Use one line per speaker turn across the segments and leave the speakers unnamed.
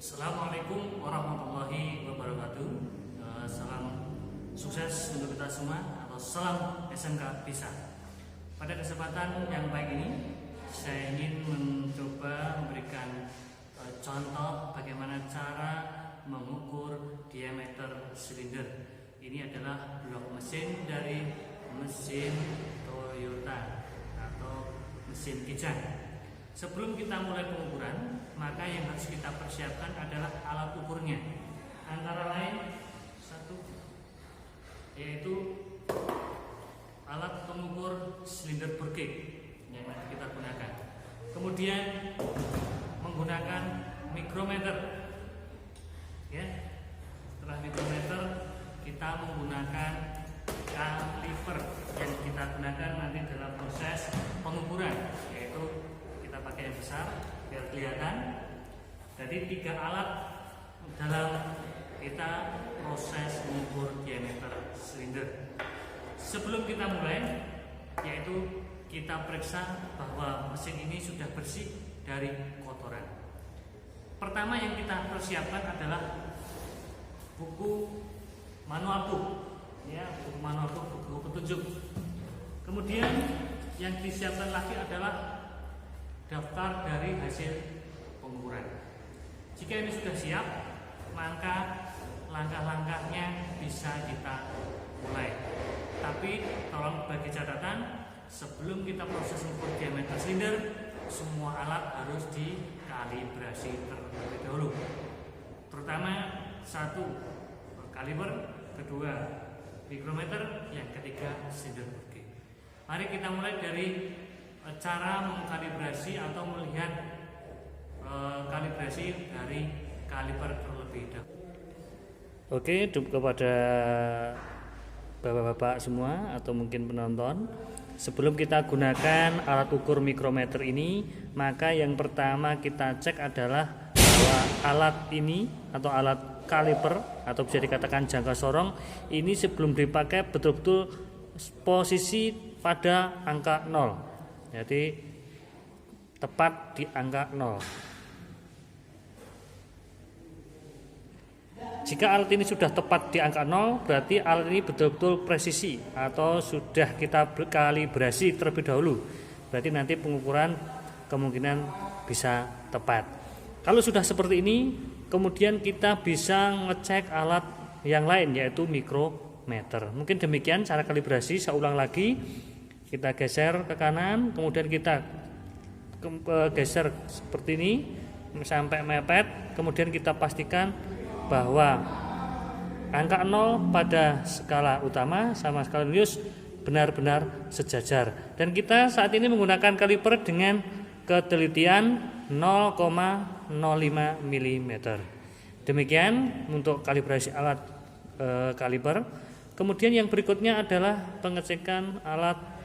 Assalamualaikum warahmatullahi wabarakatuh. Salam sukses untuk kita semua atau salam SMK Bisa. Pada kesempatan yang baik ini, saya ingin mencoba memberikan contoh bagaimana cara mengukur diameter silinder. Ini adalah blok mesin dari mesin Toyota atau mesin Kijang. Sebelum kita mulai pengukuran, maka yang harus kita persiapkan adalah alat ukurnya. Antara lain yaitu alat pengukur silinder bergeg yang nanti kita gunakan. Kemudian menggunakan mikrometer. Ya. Setelah mikrometer, kita menggunakan kaliper yang kita gunakan nanti dalam proses pengukuran, yaitu kita pakai yang besar biar kelihatan. Jadi 3 alat dalam kita proses mengukur diameter silinder. Sebelum kita mulai, yaitu kita periksa bahwa mesin ini sudah bersih dari kotoran. Pertama yang kita persiapkan adalah buku manual book, ya, buku manual book, buku petunjuk. Kemudian yang disiapkan lagi adalah daftar dari hasil pengukuran. Jika ini sudah siap, maka langkah-langkahnya bisa kita mulai. Tapi tolong bagi catatan, sebelum kita proses mengukur diameter silinder, semua alat harus dikalibrasi terlebih dahulu. Terutama 1 kaliber, 2 mikrometer, yang ketiga silinder bergeg. Mari kita mulai dari cara mengkalibrasi atau melihat kalibrasi dari kaliper terlebih dahulu. Oke, kepada bapak-bapak semua atau mungkin penonton, sebelum kita gunakan alat ukur mikrometer ini, maka yang pertama kita cek adalah bahwa alat ini atau alat kaliper atau bisa dikatakan jangka sorong ini sebelum dipakai betul-betul posisi pada angka 0. Jadi tepat di angka 0. Jika alat ini sudah tepat di angka 0, berarti alat ini betul-betul presisi atau sudah kita kalibrasi terlebih dahulu. Berarti nanti pengukuran kemungkinan bisa tepat. Kalau sudah seperti ini, kemudian kita bisa ngecek alat yang lain, yaitu mikrometer. Mungkin demikian cara kalibrasi. Saya ulang lagi. Kita geser ke kanan, kemudian kita geser seperti ini sampai mepet, kemudian kita pastikan bahwa angka 0 pada skala utama sama skala Gauss benar-benar sejajar. Dan kita saat ini menggunakan kaliper dengan ketelitian 0,05 mm. Demikian untuk kalibrasi alat kaliper. Kemudian yang berikutnya adalah pengecekan alat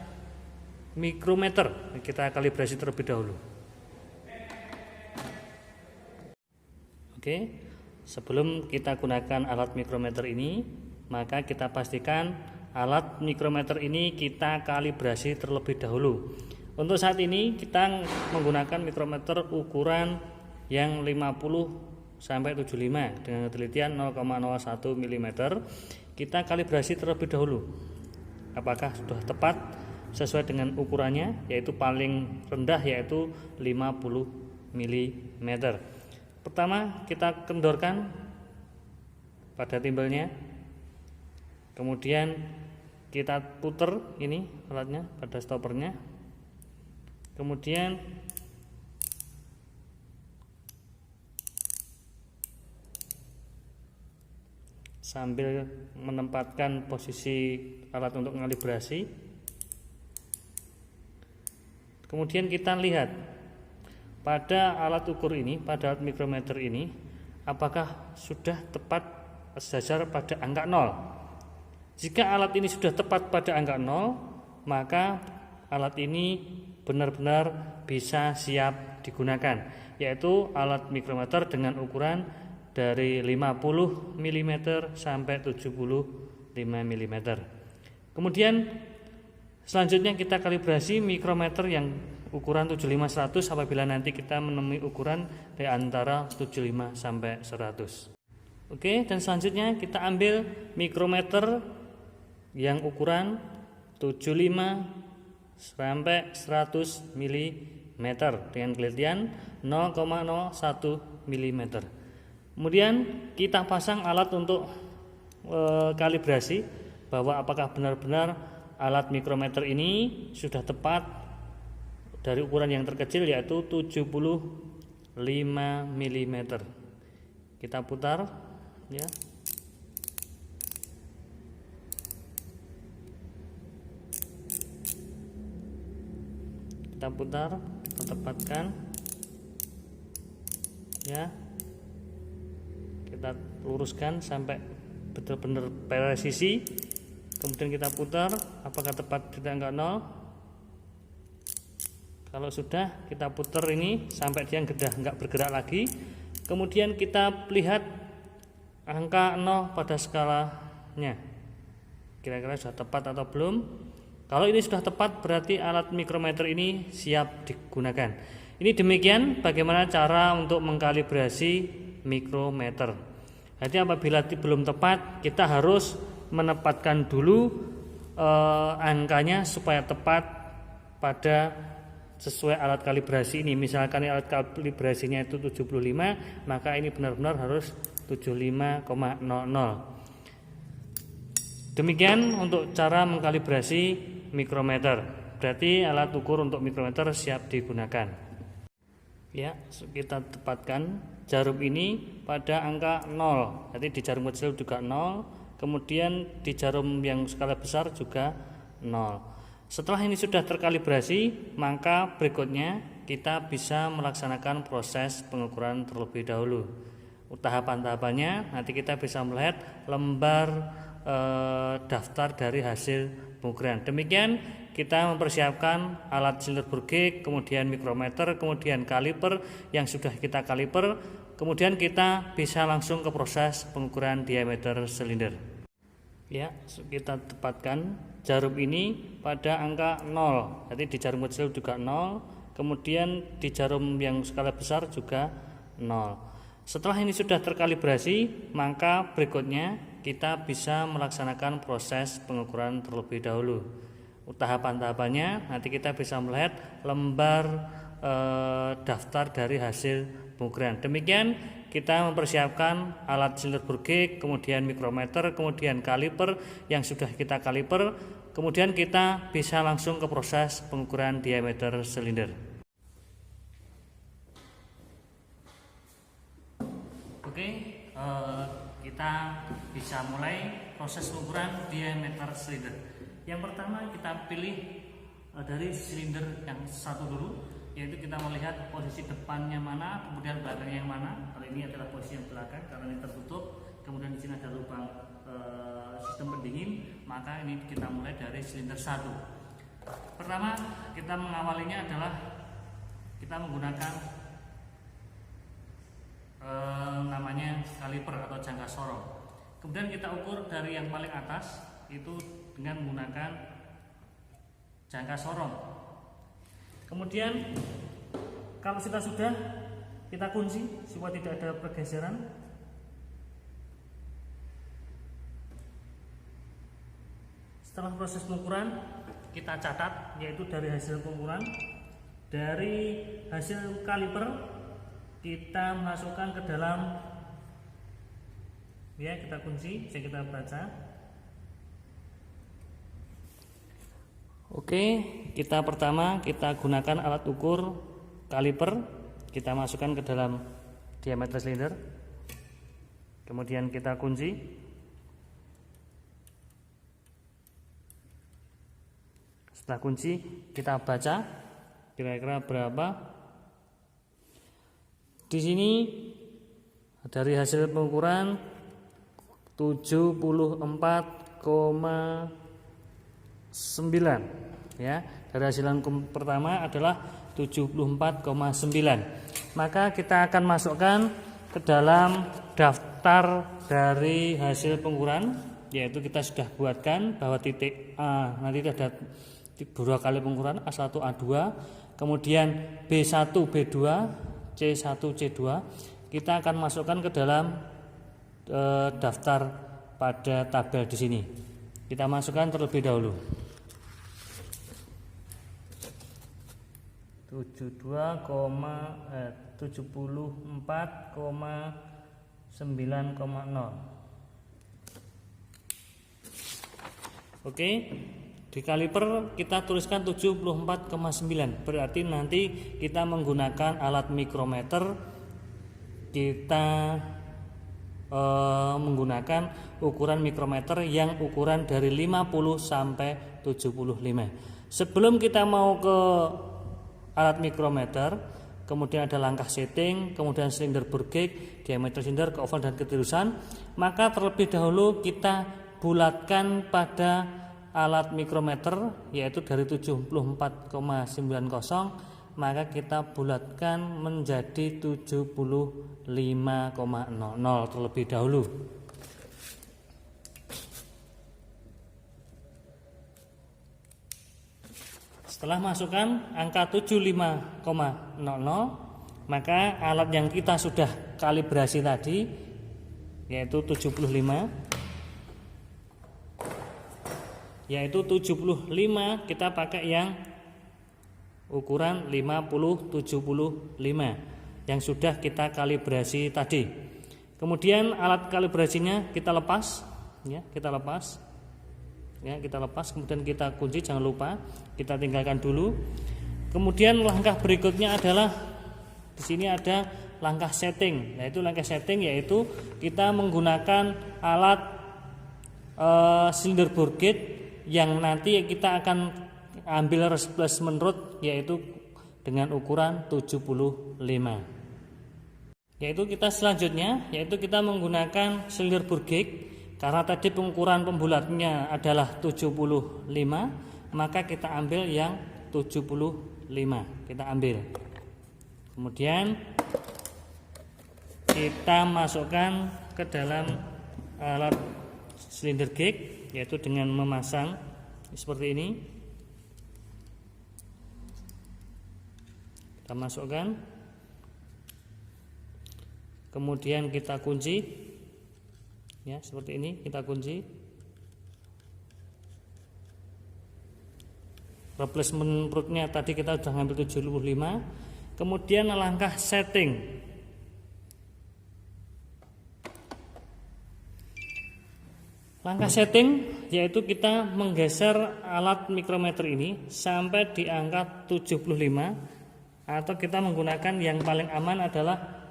mikrometer. Kita kalibrasi terlebih dahulu. Oke, sebelum kita gunakan alat mikrometer ini, maka kita pastikan alat mikrometer ini kita kalibrasi terlebih dahulu. Untuk saat ini kita menggunakan mikrometer ukuran yang 50 sampai 75 dengan ketelitian 0,01 mm. Kita kalibrasi terlebih dahulu. Apakah sudah tepat sesuai dengan ukurannya, yaitu paling rendah yaitu 50 mm. Pertama kita kendorkan pada timbelnya, kemudian kita putar ini alatnya pada stoppernya, kemudian sambil menempatkan posisi alat untuk mengalibrasi. Kemudian kita lihat pada alat ukur ini, pada alat mikrometer ini, apakah sudah tepat sejajar pada angka 0. Jika alat ini sudah tepat pada angka 0, maka alat ini benar-benar bisa siap digunakan, yaitu alat mikrometer dengan ukuran dari 50 mm sampai 75 mm. Kemudian selanjutnya kita kalibrasi mikrometer yang ukuran 75-100 apabila nanti kita menemui ukuran di antara 75 sampai 100. Oke, dan selanjutnya kita ambil mikrometer yang ukuran 75 sampai 100 mm dengan kelitian 0,01 mm. Kemudian kita pasang alat untuk kalibrasi bahwa apakah benar-benar alat mikrometer ini sudah tepat dari ukuran yang terkecil yaitu 75 mm. Kita putar ya. Kita putar, kita tepatkan ya. Kita luruskan sampai benar-benar presisi. Kemudian kita putar, apakah tepat di angka 0? Kalau sudah, kita putar ini sampai dia nggak bergerak lagi. Kemudian kita lihat angka 0 pada skalanya. Kira-kira sudah tepat atau belum? Kalau ini sudah tepat, berarti alat mikrometer ini siap digunakan. Ini demikian bagaimana cara untuk mengkalibrasi mikrometer. Jadi apabila belum tepat, kita harus menempatkan dulu angkanya supaya tepat pada sesuai alat kalibrasi ini. Misalkan alat kalibrasinya itu 75, maka ini benar-benar harus 75,00. Demikian untuk cara mengkalibrasi mikrometer. Berarti alat ukur untuk mikrometer siap digunakan. Ya, kita tepatkan jarum ini pada angka 0. Jadi di jarum kecil juga 0. Kemudian di jarum yang skala besar juga 0. Setelah ini sudah terkalibrasi, maka berikutnya kita bisa melaksanakan proses pengukuran terlebih dahulu. Tahapan-tahapannya nanti kita bisa melihat lembar daftar dari hasil pengukuran. Demikian kita mempersiapkan alat Silverburg gauge, kemudian mikrometer, kemudian kaliper yang sudah kita kaliper. Kemudian kita bisa langsung ke proses pengukuran diameter silinder. Ya, kita tepatkan jarum ini pada angka 0. Jadi di jarum kecil juga 0, kemudian di jarum yang skala besar juga 0. Setelah ini sudah terkalibrasi, maka berikutnya kita bisa melaksanakan proses pengukuran terlebih dahulu. Tahapan-tahapannya nanti kita bisa melihat lembar daftar dari hasil pengukuran. Demikian kita mempersiapkan alat Silverburg gauge, kemudian mikrometer, kemudian kaliper yang sudah kita kaliper. Kemudian kita bisa langsung ke proses pengukuran diameter silinder. Oke, kita bisa mulai proses pengukuran diameter silinder. Yang pertama kita pilih dari silinder yang satu dulu, yaitu kita melihat posisi depannya mana, kemudian belakangnya yang mana. Kalau ini adalah posisi yang belakang karena ini tertutup, kemudian di sini ada lubang sistem pendingin, maka ini kita mulai dari silinder 1. Pertama kita mengawalinya adalah kita menggunakan namanya kaliper atau jangka sorong. Kemudian kita ukur dari yang paling atas itu dengan menggunakan jangka sorong. Kemudian kalau kita sudah, kita kunci supaya tidak ada pergeseran. Setelah proses pengukuran kita catat, yaitu dari hasil pengukuran, dari hasil kaliper kita masukkan ke dalam, ya kita kunci, bisa kita baca. Oke, kita pertama kita gunakan alat ukur kaliper, kita masukkan ke dalam diameter silinder, kemudian kita kunci. Setelah kunci kita baca kira-kira berapa. Di sini dari hasil pengukuran 74,9 ya. Dari hasil pertama adalah 74,9. Maka kita akan masukkan ke dalam daftar dari hasil pengukuran, yaitu kita sudah buatkan bahwa titik A nanti ada 2 kali pengukuran A1 A2, kemudian B1, B2, C1, C2, kita akan masukkan ke dalam daftar pada tabel di sini. Kita masukkan terlebih dahulu. 74,9,0. Oke, di kaliper kita tuliskan 74,9. Berarti nanti kita menggunakan alat mikrometer, kita menggunakan ukuran mikrometer yang ukuran dari 50 sampai 75. Sebelum kita mau ke alat mikrometer, kemudian ada langkah setting, kemudian silinder bore gauge, diameter silinder, keoval dan ketirusan, maka terlebih dahulu kita bulatkan pada alat mikrometer, yaitu dari 74,90, maka kita bulatkan menjadi 75,00 terlebih dahulu. Setelah masukkan angka 75,00, maka alat yang kita sudah kalibrasi tadi, yaitu 75, kita pakai yang ukuran 50-75 yang sudah kita kalibrasi tadi. Kemudian alat kalibrasinya kita lepas, kita lepas, kemudian kita kunci, jangan lupa kita tinggalkan dulu. Kemudian langkah berikutnya adalah di sini ada langkah setting, yaitu kita menggunakan alat silinder bore gauge yang nanti kita akan ambil replacement rod, yaitu dengan ukuran 75. Yaitu kita selanjutnya kita menggunakan silinder bore gauge. Karena tadi pengukuran pembulatnya adalah 75, maka kita ambil yang 75. Kita ambil. Kemudian kita masukkan ke dalam alat silinder gauge, yaitu dengan memasang seperti ini. Kita masukkan. Kemudian kita kunci. Seperti ini kita kunci. Replacement rodnya tadi kita sudah ngambil 75. Kemudian langkah setting. Langkah setting yaitu kita menggeser alat mikrometer ini sampai di angka 75, atau kita menggunakan yang paling aman adalah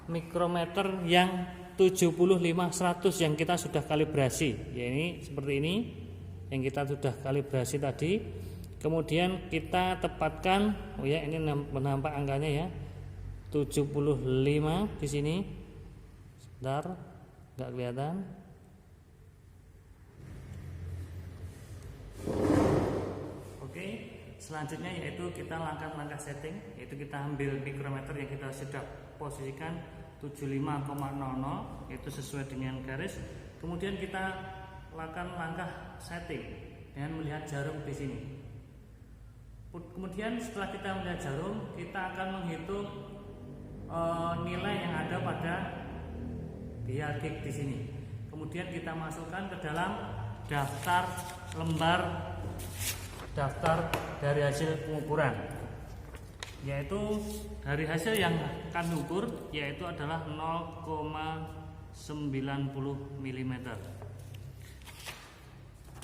mikrometer yang 75-100 yang kita sudah kalibrasi, ini seperti ini yang kita sudah kalibrasi tadi. Kemudian kita tepatkan, ini nampak angkanya ya, 75 di sini. Sebentar, nggak kelihatan. Oke, selanjutnya yaitu kita langkah setting, yaitu kita ambil mikrometer yang kita sudah posisikan 75,00, yaitu sesuai dengan garis. Kemudian kita lakukan langkah setting dengan melihat jarum di sini. Kemudian setelah kita melihat jarum, kita akan menghitung nilai yang ada pada biaya gig di sini. Kemudian kita masukkan ke dalam daftar dari hasil pengukuran, yaitu dari hasil yang kami ukur yaitu adalah 0,90 mm.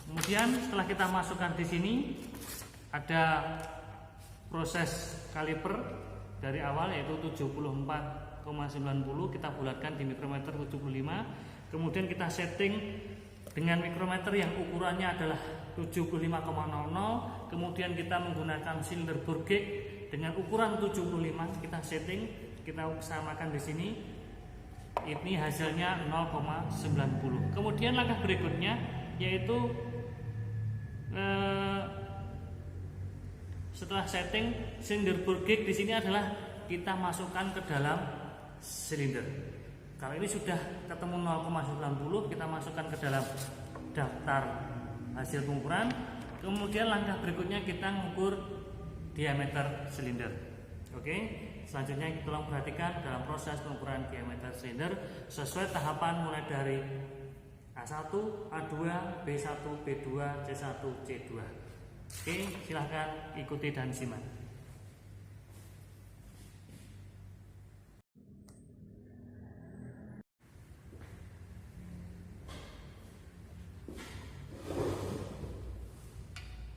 Kemudian setelah kita masukkan di sini ada proses kaliper dari awal yaitu 74,90, kita bulatkan di mikrometer 75. Kemudian kita setting dengan mikrometer yang ukurannya adalah 75,00. Kemudian kita menggunakan silinder bore gauge dengan ukuran 75, kita setting, kita samakan di sini. Ini hasilnya 0,90. Kemudian langkah berikutnya yaitu setelah setting silinder bore gauge di sini adalah kita masukkan ke dalam silinder. Kalau ini sudah ketemu 0,90, kita masukkan ke dalam daftar hasil pengukuran. Kemudian langkah berikutnya kita mengukur diameter silinder. Oke, selanjutnya tolong perhatikan dalam proses pengukuran diameter silinder sesuai tahapan mulai dari A1, A2, B1, B2, C1, C2. Oke, silahkan ikuti dan simak.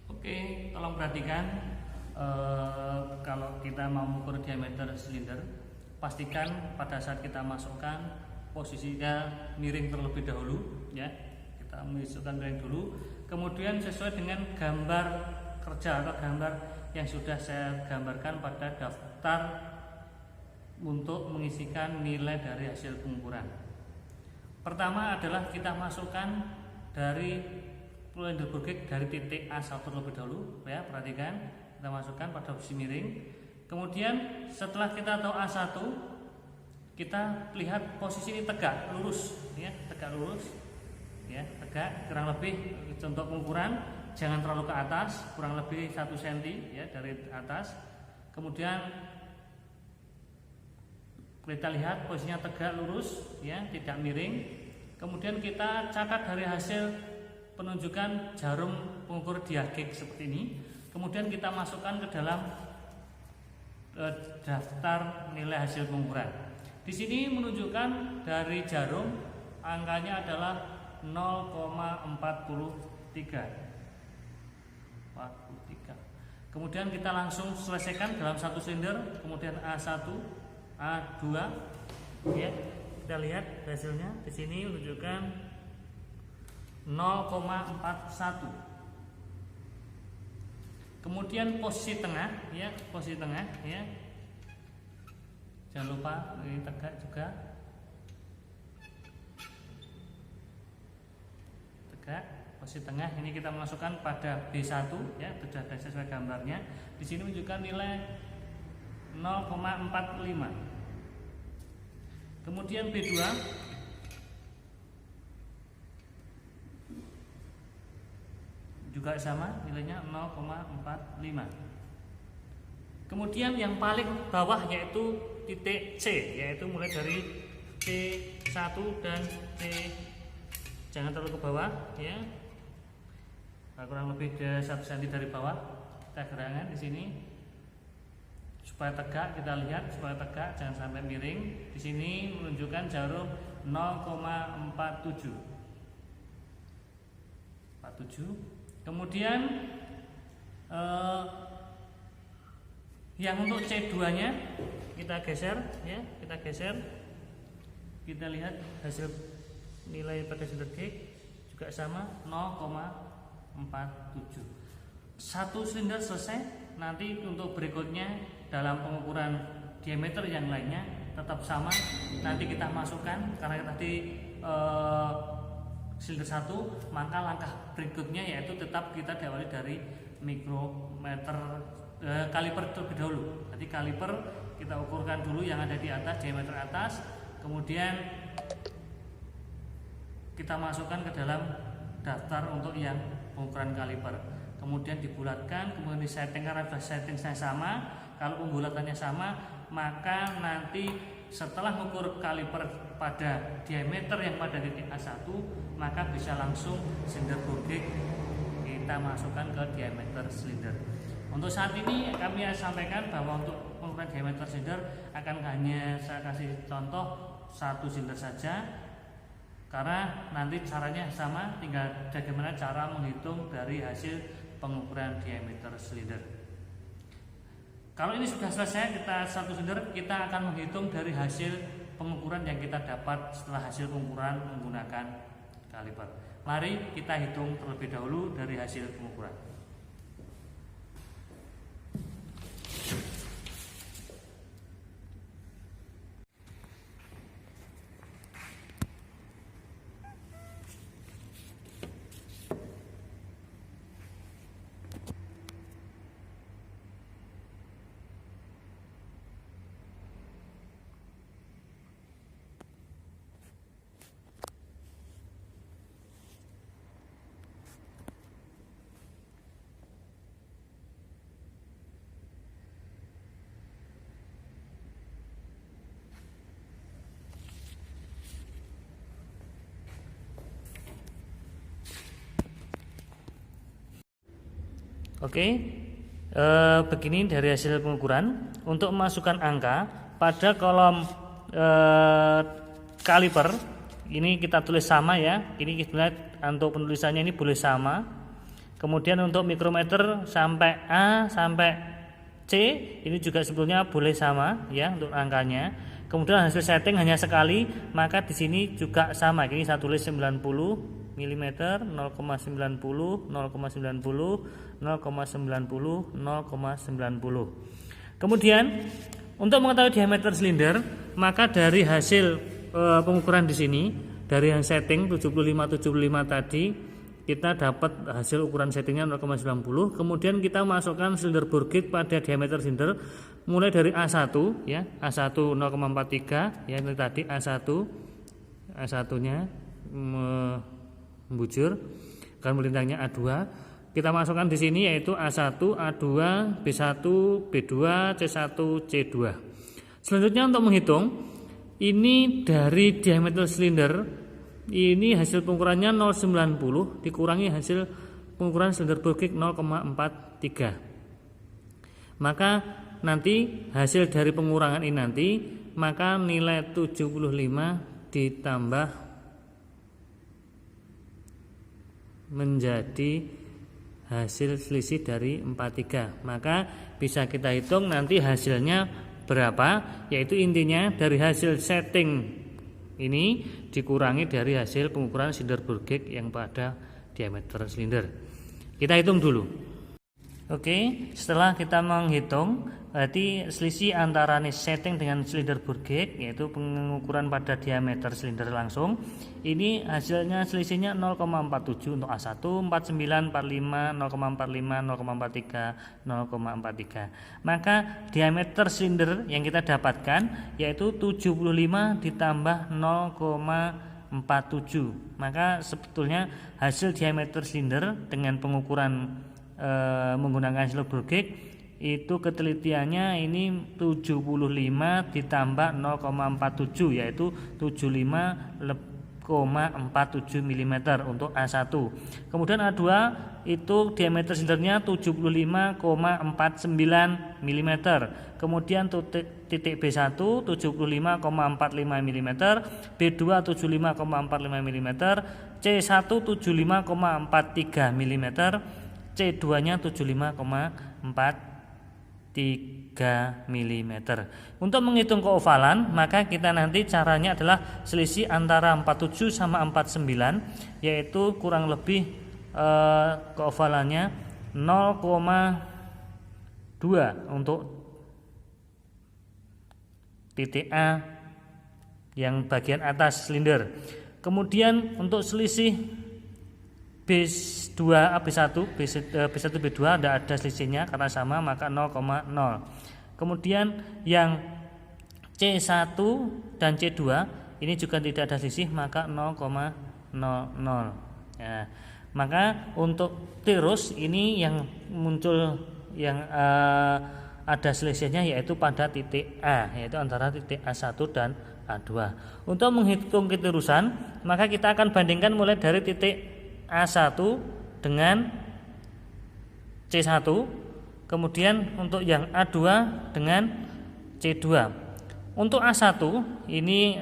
Oke, tolong perhatikan kalau kita mau mengukur diameter silinder, pastikan pada saat kita masukkan posisinya miring terlebih dahulu, ya. Kita masukkan miring dulu, kemudian sesuai dengan gambar kerja atau gambar yang sudah saya gambarkan pada daftar untuk mengisikan nilai dari hasil pengukuran. Pertama adalah kita masukkan dari Lindenburg dari titik A1 terlebih dahulu, ya, perhatikan kita masukkan pada posisi miring. Kemudian setelah kita tahu A1, kita lihat posisi ini tegak lurus, ya, tegak lurus, ya, tegak kurang lebih contoh pengukuran jangan terlalu ke atas, kurang lebih 1 cm, ya, dari atas. Kemudian kita lihat posisinya tegak lurus, ya, tidak miring. Kemudian kita catat dari hasil penunjukan jarum pengukur diageg seperti ini. Kemudian kita masukkan ke dalam daftar nilai hasil pengukuran. Di sini menunjukkan dari jarum angkanya adalah 0,43. Kemudian kita langsung selesaikan dalam satu silinder, kemudian A1, A2, ya. Kita lihat hasilnya di sini menunjukkan 0,41. Kemudian posisi tengah, ya, posisi tengah, ya. Jangan lupa ini tegak juga. Tegak, posisi tengah ini kita masukkan pada B1, ya, sudah sesuai gambarnya. Di sini menunjukkan nilai 0,45. Kemudian B2 juga sama, nilainya 0,45. Kemudian yang paling bawah yaitu titik C, yaitu mulai dari C1 dan C, jangan terlalu ke bawah, ya, kurang lebih 1 cm dari bawah. Kita gerakkan di sini supaya tegak, kita lihat supaya tegak, jangan sampai miring. Di sini menunjukkan jarum 0,47. Kemudian yang untuk C2-nya kita geser, ya, kita geser. Kita lihat hasil nilai pada silinder gig juga sama 0,47. Satu silinder selesai. Nanti untuk berikutnya dalam pengukuran diameter yang lainnya tetap sama. Nanti kita masukkan karena tadi silinder 1, maka langkah berikutnya yaitu tetap kita diawali dari mikrometer kaliper terlebih dahulu. Jadi kaliper kita ukurkan dulu yang ada di atas, diameter atas, kemudian kita masukkan ke dalam daftar untuk yang pengukuran kaliper. Kemudian dibulatkan, kemudian disetting karena sudah settingnya sama. Kalau pembulatannya sama, maka nanti setelah mengukur kaliper pada diameter yang pada titik A1, maka bisa langsung silinder gig kita masukkan ke diameter silinder. Untuk saat ini kami sampaikan bahwa untuk pengukuran diameter silinder akan hanya saya kasih contoh satu silinder saja, karena nanti caranya sama, tinggal bagaimana cara menghitung dari hasil pengukuran diameter silinder. Kalau ini sudah selesai, kita satu silinder, kita akan menghitung dari hasil pengukuran yang kita dapat setelah hasil pengukuran menggunakan kaliper. Mari kita hitung terlebih dahulu dari hasil pengukuran. Oke, begini dari hasil pengukuran. Untuk memasukkan angka pada kolom kaliper ini kita tulis sama ya. Ini sebenarnya untuk penulisannya ini boleh sama. Kemudian untuk mikrometer sampai A sampai C ini juga sebetulnya boleh sama ya untuk angkanya. Kemudian hasil setting hanya sekali, maka di sini juga sama. Ini saya tulis 90 mm, 0,90, 0,90, 0,90, 0,90. Kemudian untuk mengetahui diameter silinder, maka dari hasil pengukuran di sini, dari yang setting 75 tadi, kita dapat hasil ukuran settingnya 0,90. Kemudian kita masukkan silinder bore gauge pada diameter silinder mulai dari A1 ya, A1 0,43 ya, ini tadi A1-nya membujur, kan melintangnya A2. Kita masukkan di sini yaitu A1, A2, B1, B2, C1, C2. Selanjutnya untuk menghitung ini dari diameter silinder, ini hasil pengukurannya 0,90 dikurangi hasil pengukuran silinder bore gauge 0,43. Maka nanti hasil dari pengurangan ini nanti, maka nilai 75 ditambah menjadi hasil selisih dari 43. Maka bisa kita hitung nanti hasilnya berapa, yaitu intinya dari hasil setting ini dikurangi dari hasil pengukuran silinder bore gauge yang pada diameter silinder. Kita hitung dulu. Oke, setelah kita menghitung, berarti selisih antara setting dengan silinder bore gauge, yaitu pengukuran pada diameter silinder langsung, ini hasilnya selisihnya 0,47 untuk A1, 49, 45, 0,45, 0,43, 0,43. Maka diameter silinder yang kita dapatkan yaitu 75 ditambah 0,47. Maka sebetulnya hasil diameter silinder dengan pengukuran menggunakan silinder bore gauge itu ketelitiannya ini 75 ditambah 0,47 yaitu 75,47 mm untuk A1. Kemudian A2 itu diameter silindernya 75,49 mm. Kemudian titik B1 75,45 mm, B2 75,45 mm, C1 75,43 mm, C2-nya 75,43 mm. Untuk menghitung keovalan, maka kita nanti caranya adalah selisih antara 47 sama 49, yaitu kurang lebih keovalannya 0,2 untuk titik A yang bagian atas silinder. Kemudian untuk selisih B1 B2 tidak ada selisihnya karena sama, maka 0,0. Kemudian yang C1 dan C2 ini juga tidak ada selisih, maka 0,00. Ya, maka untuk tirus ini yang muncul yang ada selisihnya yaitu pada titik A, yaitu antara titik A1 dan A2. Untuk menghitung ketirusan, maka kita akan bandingkan mulai dari titik A1 dengan C1, kemudian untuk yang A2 dengan C2. Untuk A1 ini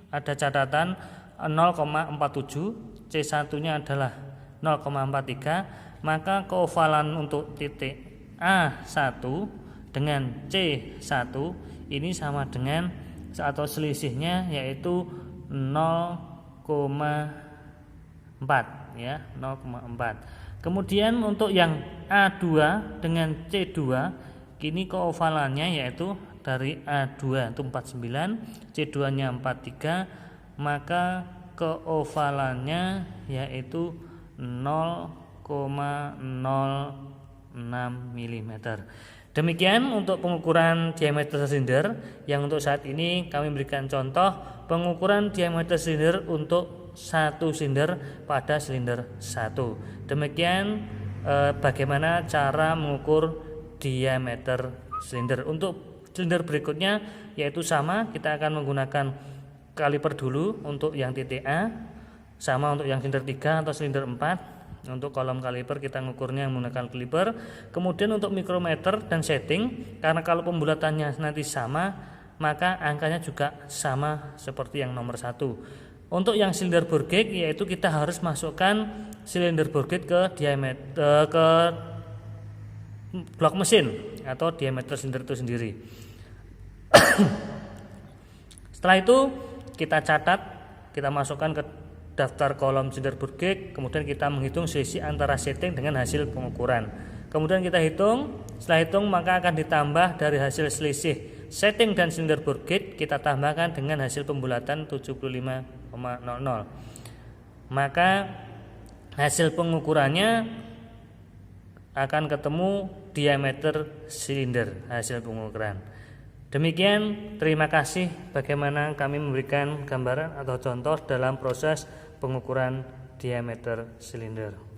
ada catatan 0,47, C1-nya adalah 0,43, maka keovalan untuk titik A1 dengan C1 ini sama dengan atau selisihnya yaitu 0,4 ya, 0,4. Kemudian untuk yang A2 dengan C2 kini keovalannya yaitu dari A2 itu 49, C2-nya 43, maka keovalannya yaitu 0,06 mm. Demikian untuk pengukuran diameter silinder yang untuk saat ini kami berikan contoh pengukuran diameter silinder untuk satu silinder pada silinder 1. Demikian bagaimana cara mengukur diameter silinder. Untuk silinder berikutnya yaitu sama, kita akan menggunakan kaliper dulu untuk yang titik A, sama untuk yang silinder 3 atau silinder 4. Untuk kolom kaliper kita ngukurnya menggunakan kaliper. Kemudian untuk mikrometer dan setting, karena kalau pembulatannya nanti sama, maka angkanya juga sama seperti yang nomor 1. Untuk yang silinder bore gauge, yaitu kita harus masukkan silinder bore gauge ke diameter ke blok mesin atau diameter silinder itu sendiri. Setelah itu kita catat, kita masukkan ke daftar kolom silinder bore gauge, kemudian kita menghitung selisih antara setting dengan hasil pengukuran. Kemudian kita hitung, setelah hitung maka akan ditambah dari hasil selisih setting dan silinder bore gauge, kita tambahkan dengan hasil pembulatan 75,00. Maka hasil pengukurannya akan ketemu diameter silinder hasil pengukuran. Demikian, terima kasih bagaimana kami memberikan gambaran atau contoh dalam proses pengukuran diameter silinder.